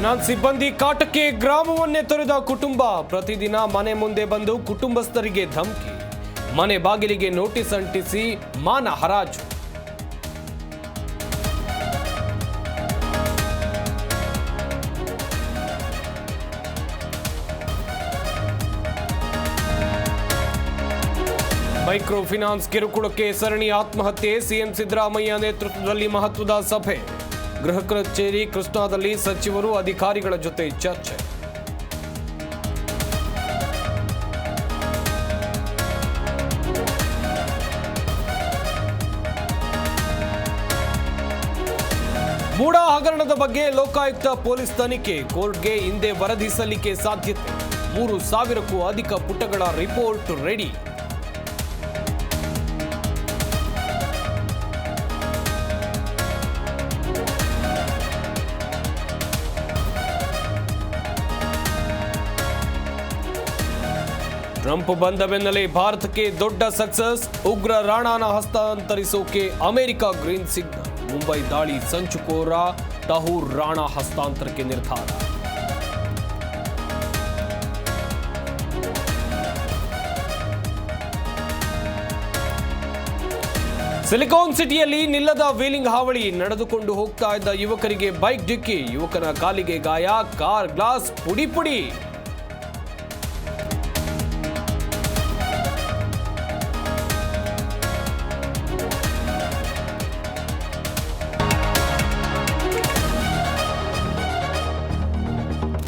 Finance ಸಿಬ್ಬಂದಿ ಕಾಟಕ್ಕೆ ಗ್ರಾಮವನ್ನೇ ತೊರೆದ ಕುಟುಂಬ. ಪ್ರತಿದಿನ ಮನೆ ಮುಂದೆ ಬಂದು ಕುಟುಂಬಸ್ಥರಿಗೆ ಧಮಕಿ, ಮನೆ ಬಾಗಿಲಿಗೆ ನೋಟಿಸ್ ಅಂಟಿಸಿ ಮಾನ ಹರಾಜು. ಮೈಕ್ರೋ ಫಿನಾನ್ಸ್ ಕಿರುಕುಳಕ್ಕೆ ಸರಣಿ ಆತ್ಮಹತ್ಯೆ. ಸಿಎಂ ಸಿದ್ದರಾಮಯ್ಯ ನೇತೃತ್ವದಲ್ಲಿ ಮಹತ್ವದ ಸಭೆ. ಗೃಹ ಕಚೇರಿ ಕೃಷ್ಣಾದಲ್ಲಿ ಸಚಿವರು ಅಧಿಕಾರಿಗಳ ಜೊತೆ ಚರ್ಚೆ. ಮೂಡಾ ಹಗರಣದ ಬಗ್ಗೆ ಲೋಕಾಯುಕ್ತ ಪೊಲೀಸ್ ತನಿಖೆ. ಕೋರ್ಟ್ಗೆ ಹಿಂದೆ ವರದಿ ಸಲ್ಲಿಕೆ ಸಾಧ್ಯತೆ. 3,000ಕ್ಕೂ ಅಧಿಕ ಪುಟಗಳ ರಿಪೋರ್ಟ್ ರೆಡಿ. ಟ್ರಂಪ್ ಬಂದ ಬೆನ್ನಲ್ಲೇ ಭಾರತಕ್ಕೆ ದೊಡ್ಡ ಸಕ್ಸಸ್. ಉಗ್ರ ರಾಣಾನ ಹಸ್ತಾಂತರಿಸೋಕೆ ಅಮೆರಿಕ ಗ್ರೀನ್ ಸಿಗ್ನಲ್. ಮುಂಬೈ ದಾಳಿ ಸಂಚುಕೋರ ತಹೂರ್ ರಾಣಾ ಹಸ್ತಾಂತರಕ್ಕೆ ನಿರ್ಧಾರ. ಸಿಲಿಕಾನ್ ಸಿಟಿಯಲ್ಲಿ ನಿಲ್ಲದ ವೀಲಿಂಗ್ ಹಾವಳಿ. ನಡೆದುಕೊಂಡು ಹೋಗ್ತಾ ಇದ್ದ ಯುವಕರಿಗೆ ಬೈಕ್ ಡಿಕ್ಕಿ. ಯುವಕನ ಕಾಲಿಗೆ ಗಾಯ, ಕಾರ್ ಗ್ಲಾಸ್ ಪುಡಿ ಪುಡಿ.